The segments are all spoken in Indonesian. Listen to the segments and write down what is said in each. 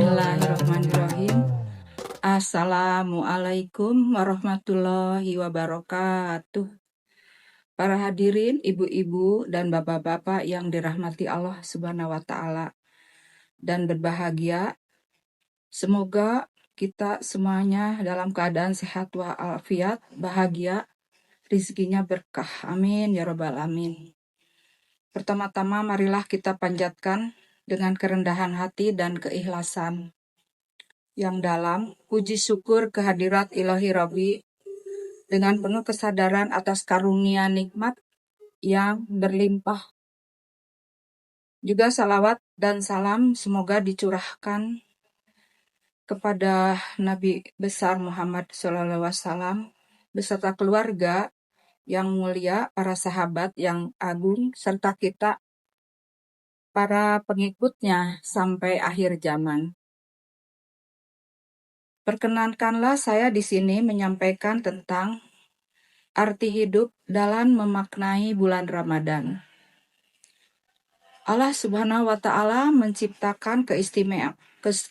Bismillahirrahmanirrahim. Assalamualaikum warahmatullahi wabarakatuh. Para hadirin, ibu-ibu dan bapak-bapak yang dirahmati Allah Subhanahu wa Ta'ala dan berbahagia, semoga kita semuanya dalam keadaan sehat walafiat, bahagia, rizkinya berkah. Amin ya Rabbal Alamin. Pertama-tama marilah kita panjatkan dengan kerendahan hati dan keikhlasan yang dalam, puji syukur kehadirat Ilahi Rabbi dengan penuh kesadaran atas karunia nikmat yang berlimpah. Juga salawat dan salam semoga dicurahkan kepada Nabi besar Muhammad SAW beserta keluarga yang mulia, para sahabat yang agung, serta kita para pengikutnya sampai akhir zaman. Perkenankanlah saya di sini menyampaikan tentang arti hidup dalam memaknai bulan Ramadan. Allah Subhanahu wa Ta'ala menciptakan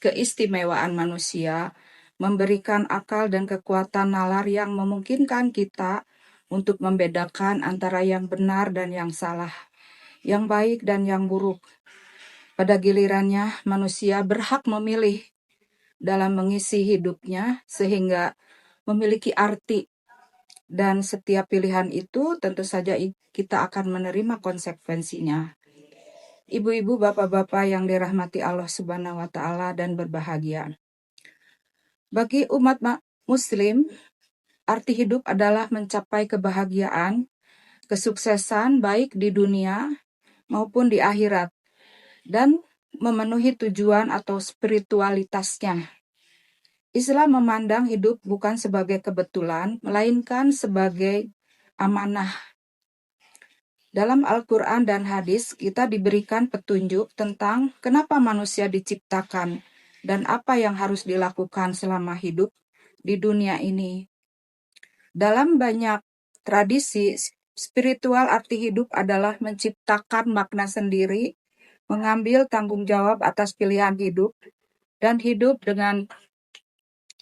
keistimewaan manusia, memberikan akal dan kekuatan nalar yang memungkinkan kita untuk membedakan antara yang benar dan yang salah, yang baik dan yang buruk. Pada gilirannya, manusia berhak memilih dalam mengisi hidupnya sehingga memiliki arti, dan setiap pilihan itu tentu saja kita akan menerima konsekuensinya. Ibu-ibu, bapak-bapak yang dirahmati Allah Subhanahu wa Ta'ala dan berbahagia. Bagi umat muslim, arti hidup adalah mencapai kebahagiaan, kesuksesan baik di dunia maupun di akhirat, dan memenuhi tujuan atau spiritualitasnya. Islam memandang hidup bukan sebagai kebetulan, melainkan sebagai amanah. Dalam Al-Quran dan hadis, kita diberikan petunjuk tentang kenapa manusia diciptakan dan apa yang harus dilakukan selama hidup di dunia ini. Dalam banyak tradisi spiritual, arti hidup adalah menciptakan makna sendiri, mengambil tanggung jawab atas pilihan hidup, dan hidup dengan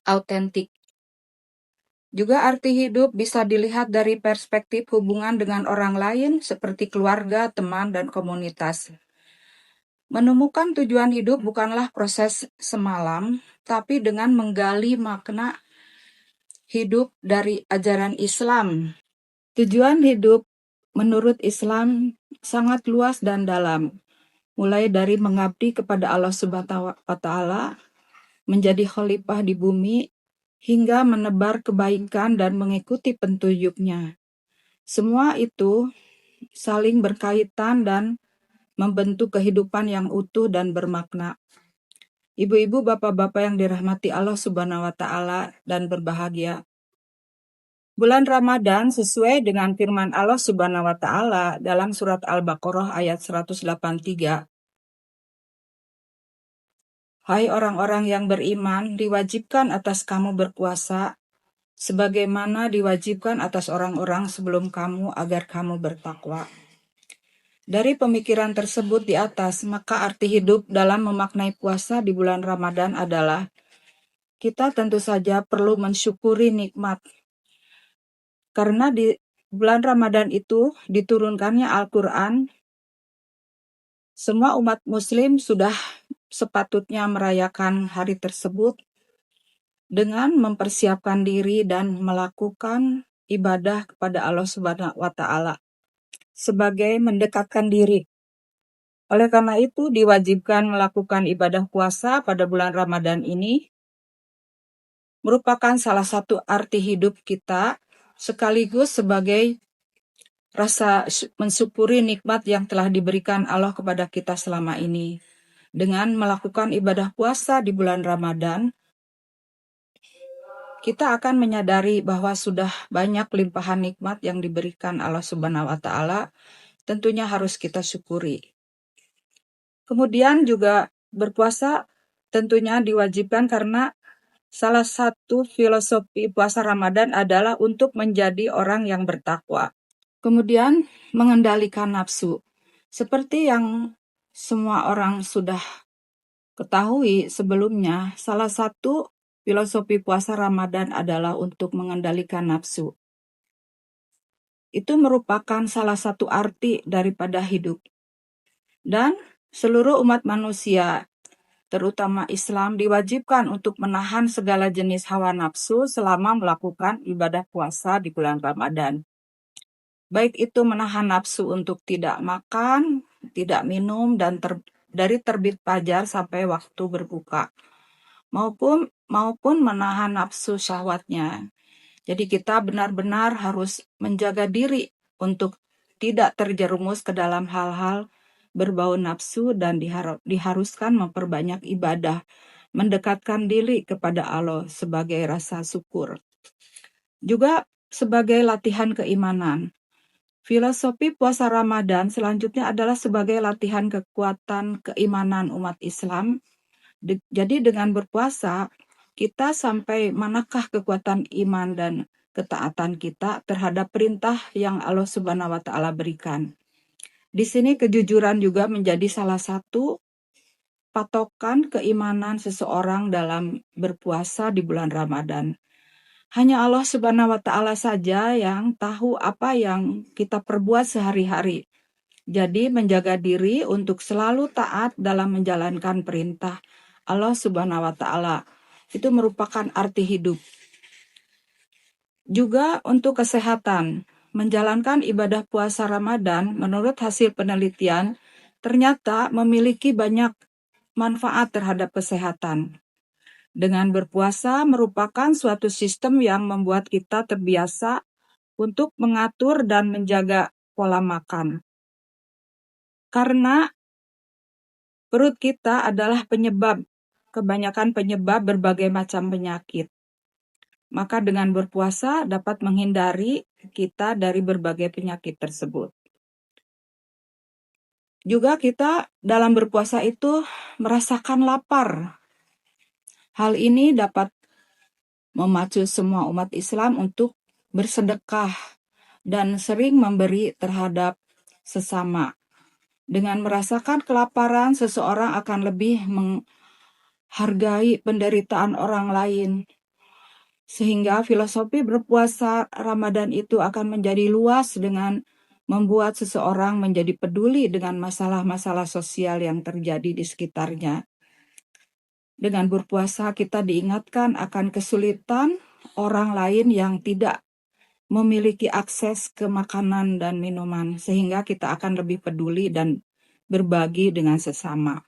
autentik. Juga arti hidup bisa dilihat dari perspektif hubungan dengan orang lain seperti keluarga, teman, dan komunitas. Menemukan tujuan hidup bukanlah proses semalam, tapi dengan menggali makna hidup dari ajaran Islam. Tujuan hidup menurut Islam sangat luas dan dalam, mulai dari mengabdi kepada Allah Subhanahu wa Ta'ala, menjadi khalifah di bumi, hingga menebar kebaikan dan mengikuti petunjuknya. Semua itu saling berkaitan dan membentuk kehidupan yang utuh dan bermakna. Ibu-ibu, bapak-bapak yang dirahmati Allah Subhanahu wa Ta'ala dan berbahagia. Bulan Ramadan sesuai dengan firman Allah Subhanahu wa Ta'ala dalam surat Al-Baqarah ayat 183. Hai orang-orang yang beriman, diwajibkan atas kamu berpuasa, sebagaimana diwajibkan atas orang-orang sebelum kamu agar kamu bertakwa. Dari pemikiran tersebut di atas, maka arti hidup dalam memaknai puasa di bulan Ramadan adalah kita tentu saja perlu mensyukuri nikmat. Karena di bulan Ramadan itu diturunkannya Al-Quran, semua umat muslim sudah sepatutnya merayakan hari tersebut dengan mempersiapkan diri dan melakukan ibadah kepada Allah Subhanahu wa Ta'ala sebagai mendekatkan diri. Oleh karena itu diwajibkan melakukan ibadah puasa pada bulan Ramadan ini merupakan salah satu arti hidup kita, sekaligus sebagai rasa mensyukuri nikmat yang telah diberikan Allah kepada kita selama ini. Dengan melakukan ibadah puasa di bulan Ramadan, kita akan menyadari bahwa sudah banyak limpahan nikmat yang diberikan Allah Subhanahu wa Ta'ala, tentunya harus kita syukuri. Kemudian juga berpuasa tentunya diwajibkan karena salah satu filosofi puasa Ramadan adalah untuk menjadi orang yang bertakwa. Kemudian mengendalikan nafsu. Seperti yang semua orang sudah Ketahui sebelumnya, salah satu filosofi puasa Ramadan adalah untuk mengendalikan nafsu. Itu merupakan salah satu arti daripada hidup. Dan seluruh umat manusia, terutama Islam, diwajibkan untuk menahan segala jenis hawa nafsu selama melakukan ibadah puasa di bulan Ramadan. Baik itu menahan nafsu untuk tidak makan, tidak minum, dan dari terbit fajar sampai waktu berbuka, maupun menahan nafsu syahwatnya. Jadi kita benar-benar harus menjaga diri untuk tidak terjerumus ke dalam hal-hal berbau nafsu dan diharuskan memperbanyak ibadah, mendekatkan diri kepada Allah sebagai rasa syukur. Juga sebagai latihan keimanan. Filosofi puasa Ramadan selanjutnya adalah sebagai latihan kekuatan keimanan umat Islam. Jadi dengan berpuasa, kita sampai manakah kekuatan iman dan ketaatan kita terhadap perintah yang Allah Subhanahu wa Ta'ala berikan. Di sini kejujuran juga menjadi salah satu patokan keimanan seseorang dalam berpuasa di bulan Ramadan. Hanya Allah Subhanahu wa Ta'ala saja yang tahu apa yang kita perbuat sehari-hari. Jadi menjaga diri untuk selalu taat dalam menjalankan perintah Allah Subhanahu wa Ta'ala itu merupakan arti hidup. Juga untuk kesehatan, menjalankan ibadah puasa Ramadan menurut hasil penelitian ternyata memiliki banyak manfaat terhadap kesehatan. Dengan berpuasa merupakan suatu sistem yang membuat kita terbiasa untuk mengatur dan menjaga pola makan. Karena perut kita adalah kebanyakan penyebab berbagai macam penyakit. Maka dengan berpuasa dapat menghindari kita dari berbagai penyakit tersebut. Juga kita dalam berpuasa itu merasakan lapar. Hal ini dapat memacu semua umat Islam untuk bersedekah dan sering memberi terhadap sesama. Dengan merasakan kelaparan, seseorang akan lebih menghargai penderitaan orang lain. Sehingga filosofi berpuasa Ramadan itu akan menjadi luas dengan membuat seseorang menjadi peduli dengan masalah-masalah sosial yang terjadi di sekitarnya. Dengan berpuasa kita diingatkan akan kesulitan orang lain yang tidak memiliki akses ke makanan dan minuman, sehingga kita akan lebih peduli dan berbagi dengan sesama.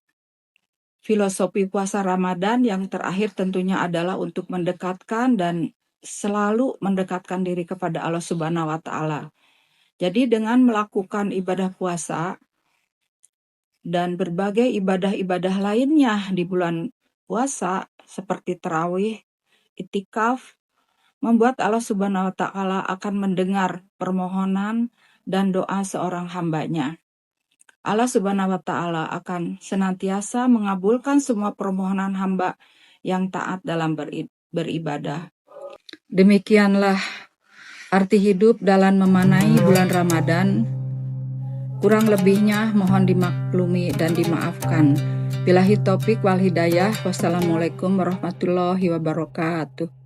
Filosofi puasa Ramadan yang terakhir tentunya adalah untuk mendekatkan dan selalu mendekatkan diri kepada Allah Subhanahu wa Ta'ala. Jadi dengan melakukan ibadah puasa dan berbagai ibadah-ibadah lainnya di bulan puasa seperti tarawih, itikaf, membuat Allah Subhanahu wa Ta'ala akan mendengar permohonan dan doa seorang hambanya. Allah Subhanahu wa Ta'ala akan senantiasa mengabulkan semua permohonan hamba yang taat dalam beribadah. Demikianlah arti hidup dalam memanai bulan Ramadan. Kurang lebihnya mohon dimaklumi dan dimaafkan. Billahi taufik wal hidayah. Wassalamualaikum warahmatullahi wabarakatuh.